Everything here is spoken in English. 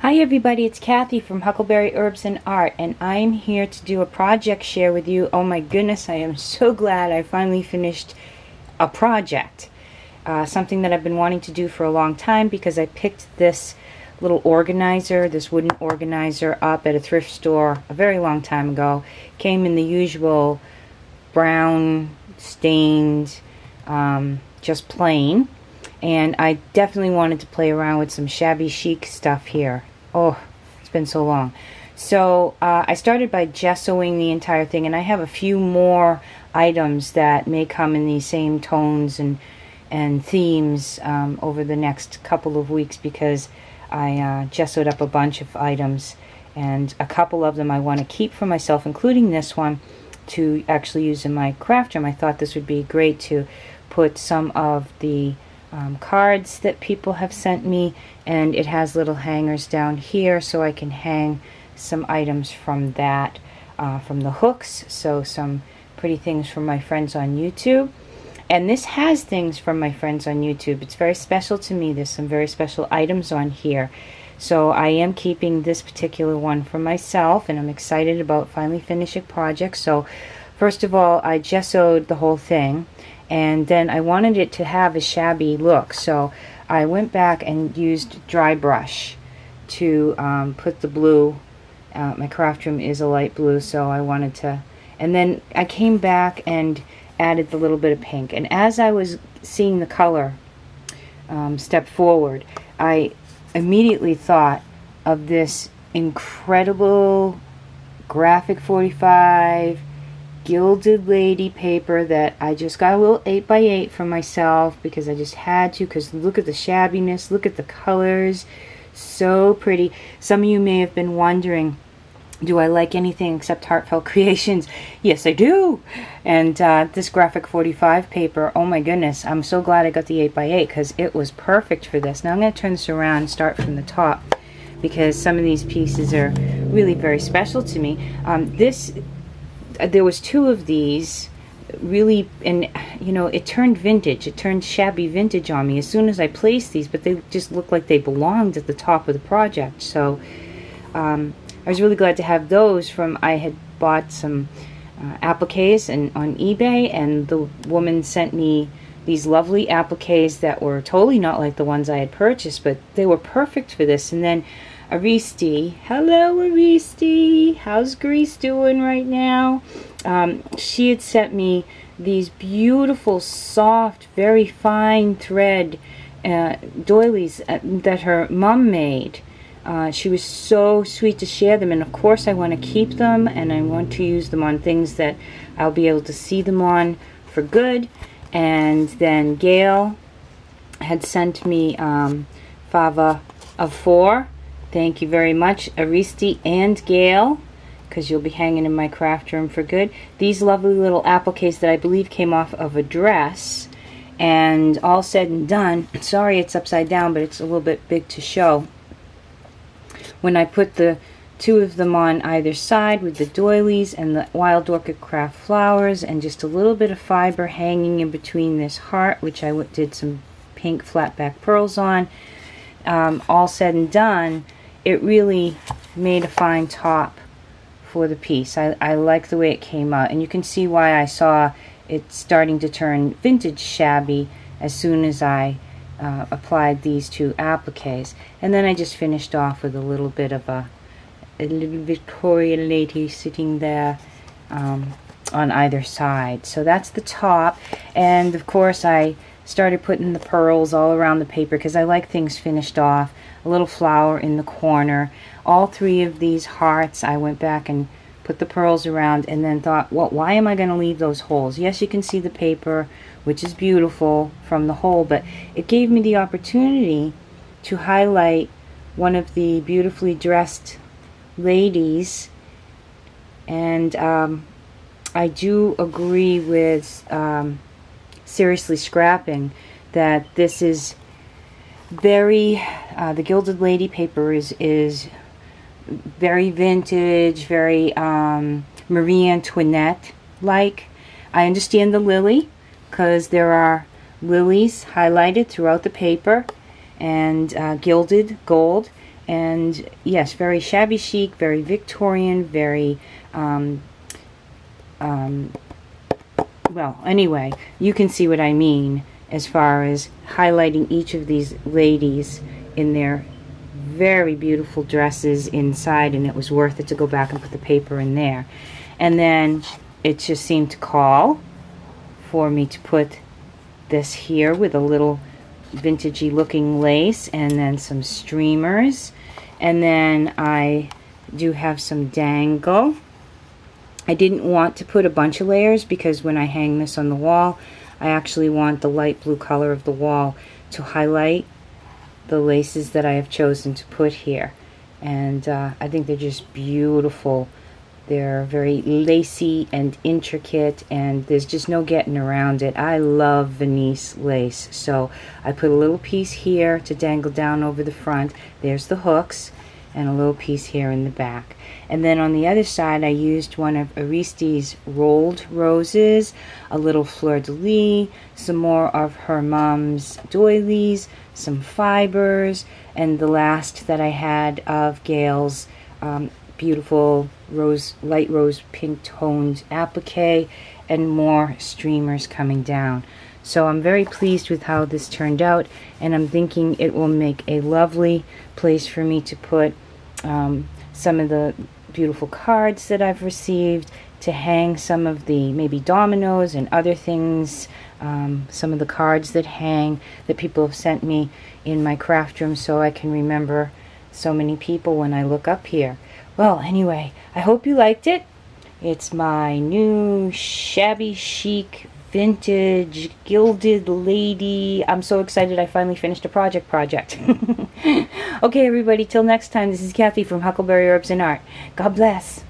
Hi everybody, it's Kathy from Huckleberry Herbs and Art, and I'm here to do a project share with you. Oh my goodness, I am so glad I finally finished a project. Something that I've been wanting to do for a long time because I picked this little organizer, this wooden organizer, up at a thrift store a very long time ago. Came in the usual brown, stained, just plain. And I definitely wanted to play around with some Shabby Chic stuff here. Oh, it's been so long. So I started by gessoing the entire thing, and I have a few more items that may come in these same tones and themes over the next couple of weeks, because I gessoed up a bunch of items, and a couple of them I want to keep for myself, including this one, to actually use in my craft room. I thought this would be great to put some of the cards that people have sent me, and it has little hangers down here so I can hang some items from that, from the hooks. So some pretty things from my friends on YouTube, and this has things from my friends on YouTube. It's very special to me. There's some very special items on here, so I am keeping this particular one for myself, and I'm excited about finally finishing project. So first of all, I gessoed the whole thing, and then I wanted it to have a shabby look, so I went back and used dry brush to put the blue. My craft room is a light blue, so I wanted to, and then I came back and added the little bit of pink. And as I was seeing the color step forward, I immediately thought of this incredible graphic 45 Gilded Lady paper that I just got a little 8x8 for myself because I just had to, because look at the shabbiness, look at the colors, so pretty. Some of you may have been wondering, do I like anything except Heartfelt Creations? Yes, I do. And this graphic 45 paper, oh my goodness, I'm so glad I got the 8x8 because it was perfect for this. Now I'm going to turn this around and start from the top, because some of these pieces are really very special to me. There was two of these, really, and you know, it turned vintage. It turned shabby vintage on me as soon as I placed these, but they just looked like they belonged at the top of the project. So I was really glad to have those from, I had bought some appliques on eBay, and the woman sent me these lovely appliques that were totally not like the ones I had purchased, but they were perfect for this. And then Aristi, hello Aristi, how's Greece doing right now? She had sent me these beautiful, soft, very fine thread doilies that her mom made. She was so sweet to share them, and of course I want to keep them, and I want to use them on things that I'll be able to see them on for good. And then Gail had sent me Fava of 4. Thank you very much, Aristi and Gail, because you'll be hanging in my craft room for good. These lovely little appliques that I believe came off of a dress. And all said and done, sorry it's upside down, but it's a little bit big to show. When I put the two of them on either side with the doilies and the Wild Orchid Craft flowers, and just a little bit of fiber hanging in between this heart, which I did some pink flat back pearls on, all said and done, it really made a fine top for the piece. I like the way it came out, and you can see why I saw it starting to turn vintage shabby as soon as I applied these two appliques. And then I just finished off with a little bit of a little Victorian lady sitting there on either side. So that's the top, and of course I started putting the pearls all around the paper because I like things finished off. A little flower in the corner. All three of these hearts, I went back and put the pearls around, and then thought, well, why am I going to leave those holes? Yes, you can see the paper, which is beautiful from the hole, but it gave me the opportunity to highlight one of the beautifully dressed ladies. And I do agree with Seriously Scrapping that this is very, the Gilded Lady paper is very vintage, very Marie Antoinette like. I understand the lily, because there are lilies highlighted throughout the paper, and gilded gold. And yes, very shabby chic, very Victorian, very well, anyway, you can see what I mean as far as highlighting each of these ladies in their very beautiful dresses inside, and it was worth it to go back and put the paper in there. And then it just seemed to call for me to put this here with a little vintagey looking lace and then some streamers. And then I do have some dangle. I didn't want to put a bunch of layers because when I hang this on the wall, I actually want the light blue color of the wall to highlight the laces that I have chosen to put here. And I think they're just beautiful. They're very lacy and intricate, and there's just no getting around it. I love Venice lace, so I put a little piece here to dangle down over the front. There's the hooks, and a little piece here in the back. And then on the other side, I used one of Aristide's rolled roses, a little fleur-de-lis, some more of her mom's doilies, some fibers, and the last that I had of Gail's beautiful light rose pink toned applique, and more streamers coming down. So I'm very pleased with how this turned out, and I'm thinking it will make a lovely place for me to put some of the beautiful cards that I've received, to hang some of the maybe dominoes and other things, some of the cards that hang that people have sent me in my craft room, so I can remember so many people when I look up here. Well, anyway, I hope you liked it. It's my new shabby chic vintage gilded lady. I'm so excited I finally finished a project. Okay, everybody, till next time, this is Kathy from Huckleberry Herbs and Art. God bless.